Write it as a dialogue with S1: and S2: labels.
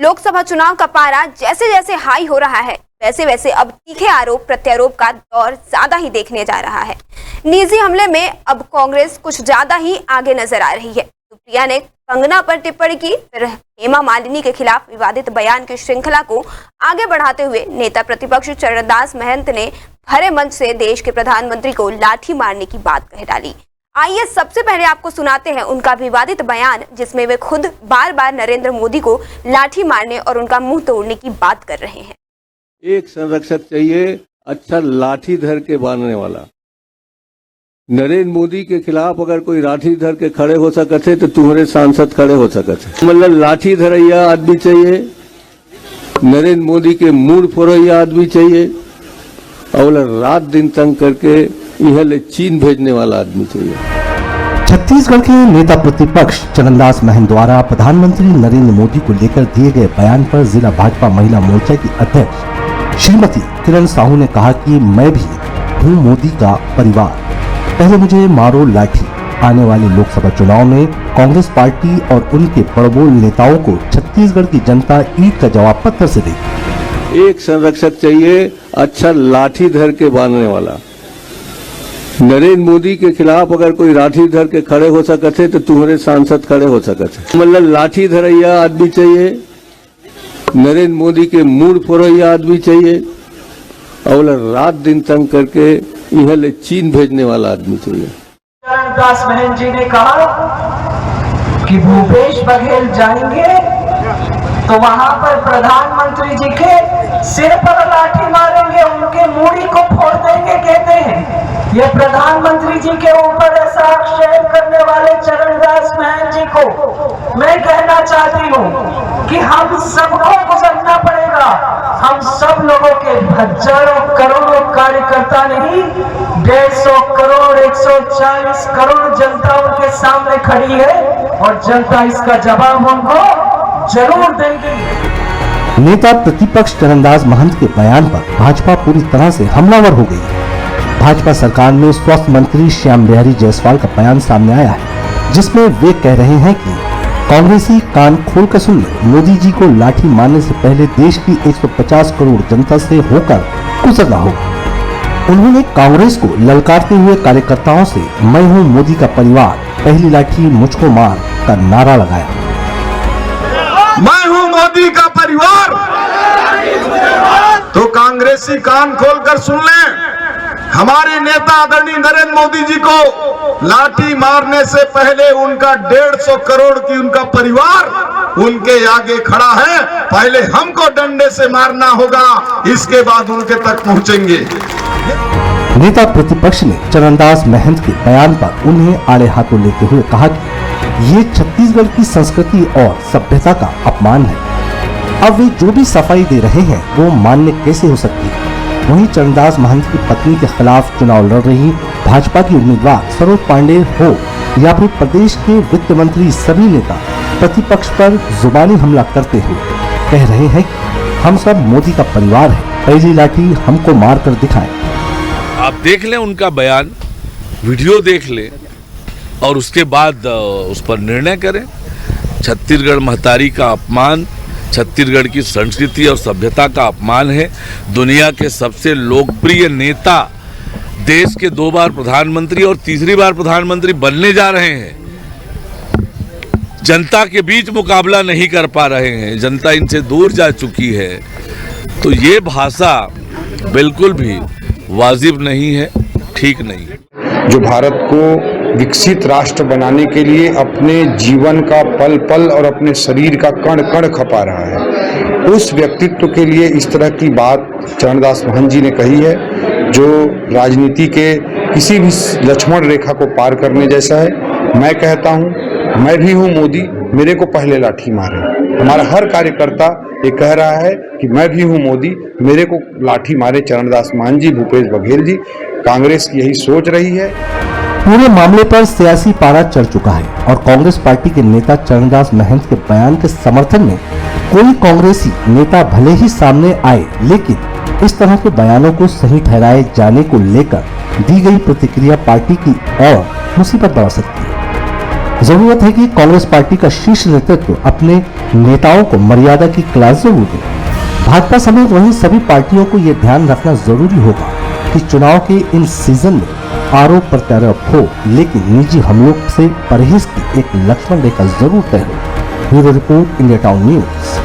S1: लोकसभा चुनाव का पारा जैसे जैसे हाई हो रहा है वैसे वैसे अब तीखे आरोप प्रत्यारोप का दौर ज्यादा ही देखने जा रहा है। निजी हमले में अब कांग्रेस कुछ ज्यादा ही आगे नजर आ रही है। सुप्रिया ने कंगना पर टिप्पणी की, फिर हेमा मालिनी के खिलाफ विवादित बयान की श्रृंखला को आगे बढ़ाते हुए नेता प्रतिपक्ष चरणदास महंत ने भरे मंच से देश के प्रधानमंत्री को लाठी मारने की बात कह डाली। आइए सबसे पहले आपको सुनाते हैं उनका विवादित बयान, जिसमें वे खुद बार बार नरेंद्र मोदी को लाठी मारने और उनका मुंह तोड़ने की बात कर रहे हैं।
S2: एक संरक्षक चाहिए, अच्छा लाठी धर के बांधने वाला। नरेंद्र मोदी के खिलाफ अगर कोई लाठी धर के खड़े हो सकते तो तुम्हारे सांसद खड़े हो सकते। मतलब लाठी धरैया आदमी चाहिए, नरेंद्र मोदी के मूड फोड़ैया आदमी चाहिए, और रात दिन तंग करके यह ले चीन भेजने वाला आदमी चाहिए।
S3: छत्तीसगढ़ के नेता प्रतिपक्ष चरणदास महंत द्वारा प्रधानमंत्री नरेंद्र मोदी को लेकर दिए गए बयान पर जिला भाजपा महिला मोर्चा की अध्यक्ष श्रीमती किरण साहू ने कहा कि मैं भी हूँ मोदी का परिवार, पहले मुझे मारो लाठी। आने वाले लोकसभा चुनाव में कांग्रेस पार्टी और उनके बड़बोल नेताओं को छत्तीसगढ़ की जनता ईद का जवाब पत्थर से देगी।
S2: एक संरक्षक चाहिए, अच्छा लाठी धर के बांधने वाला। नरेंद्र मोदी के खिलाफ अगर कोई लाठी धर के खड़े हो सकते तो तुम्हारे सांसद खड़े हो सकते। मतलब लाठी धरैया आदमी चाहिए, नरेंद्र मोदी के मूड फोड़ैया आदमी चाहिए, और रात दिन तंग करके यह ले चीन भेजने वाला आदमी चाहिए।
S4: चरणदास महंत जी ने कहा कि भूपेश बघेल जाएंगे तो वहां पर प्रधानमंत्री जी के सिर पर लाठी मारेंगे, उनके मूड़ी को फोड़ देंगे। कहते हैं ये प्रधानमंत्री जी के ऊपर ऐसा आक्षेप करने वाले चरणदास महंत जी को मैं कहना चाहती हूँ कि हम सबको गुजरना पड़ेगा। हम सब लोगों के हजारों करोड़ों कार्यकर्ता नहीं, 150 करोड़ 140 करोड़ जनता उनके सामने खड़ी है और जनता इसका जवाब उनको जरूर देगी।
S3: नेता प्रतिपक्ष चरणदास महंत के बयान पर भाजपा पूरी तरह से हमलावर हो गई। भाजपा सरकार में स्वास्थ्य मंत्री श्याम बिहारी जायसवाल का बयान सामने आया है, जिसमें वे कह रहे हैं कि कांग्रेसी कान खोलकर सुन ले, मोदी जी को लाठी मारने से पहले देश की 150 करोड़ जनता से होकर गुजरना होगा। उन्होंने कांग्रेस को ललकारते हुए कार्यकर्ताओं से मैं हूँ मोदी का परिवार, पहली लाठी मुझको मार का नारा लगाया।
S5: मैं हूँ मोदी का परिवार, तो कांग्रेसी कान खोलकर सुन लें। हमारे नेता आदरणीय नरेंद्र मोदी जी को लाठी मारने से पहले उनका 150 करोड़ की उनका परिवार उनके आगे खड़ा है। पहले हमको डंडे से मारना होगा, इसके बाद उनके तक पहुंचेंगे।
S3: नेता प्रतिपक्ष ने चरणदास महंत के बयान पर उन्हें आड़े हाथों लेते हुए कहा कि ये छत्तीसगढ़ की संस्कृति और सभ्यता का अपमान है। अब वे जो भी सफाई दे रहे हैं वो मान्य कैसे हो सकती है। वहीं चरणदास महंत की पत्नी के खिलाफ चुनाव लड़ रही भाजपा की उम्मीदवार सरोज पांडे हो या फिर प्रदेश के वित्त मंत्री, सभी नेता प्रतिपक्ष पर जुबानी हमला करते हुए कह रहे हैं कि हम सब मोदी का परिवार है, पहली लाठी हमको मार कर दिखाएं।
S6: आप देख लें उनका बयान, वीडियो देख लें और उसके बाद उस पर निर्णय करें। छत्तीसगढ़ महतारी का अपमान, छत्तीसगढ़ की संस्कृति और सभ्यता का अपमान है। दुनिया के सबसे लोकप्रिय नेता, देश के 2 बार प्रधानमंत्री और तीसरी बार प्रधानमंत्री बनने जा रहे हैं, जनता के बीच मुकाबला नहीं कर पा रहे हैं, जनता इनसे दूर जा चुकी है। तो ये भाषा बिल्कुल भी वाजिब नहीं है, ठीक नहीं है।
S7: जो भारत को विकसित राष्ट्र बनाने के लिए अपने जीवन का पल पल और अपने शरीर का कण कण खपा रहा है, उस व्यक्तित्व के लिए इस तरह की बात चरणदास महंत जी ने कही है, जो राजनीति के किसी भी लक्ष्मण रेखा को पार करने जैसा है। मैं कहता हूं, मैं भी हूं मोदी, मेरे को पहले लाठी मारे। हमारा हर कार्यकर्ता ये कह रहा है कि मैं भी हूं मोदी, मेरे को लाठी मारे चरणदास महंत जी, भूपेश बघेल जी। कांग्रेस की यही सोच रही है।
S3: पूरे मामले पर सियासी पारा चढ़ चुका है और कांग्रेस पार्टी के नेता चरणदास महंत के बयान के समर्थन में कोई कांग्रेसी नेता भले ही सामने आए, लेकिन इस तरह के बयानों को सही ठहराए जाने को लेकर दी गई प्रतिक्रिया पार्टी की और मुसीबत बढ़ा सकती है। जरूरत है कि कांग्रेस पार्टी का शीर्ष नेतृत्व अपने नेताओं को मर्यादा की क्लास जरूर दे। भाजपा समेत वहीं सभी पार्टियों को ये ध्यान रखना जरूरी होगा कि चुनाव के इन सीजन में आरोप प्रत्यारोप हो, लेकिन निजी हमलों से परहेज की एक लक्ष्मण रेखा जरूर तय हो। Bureau report, India town news.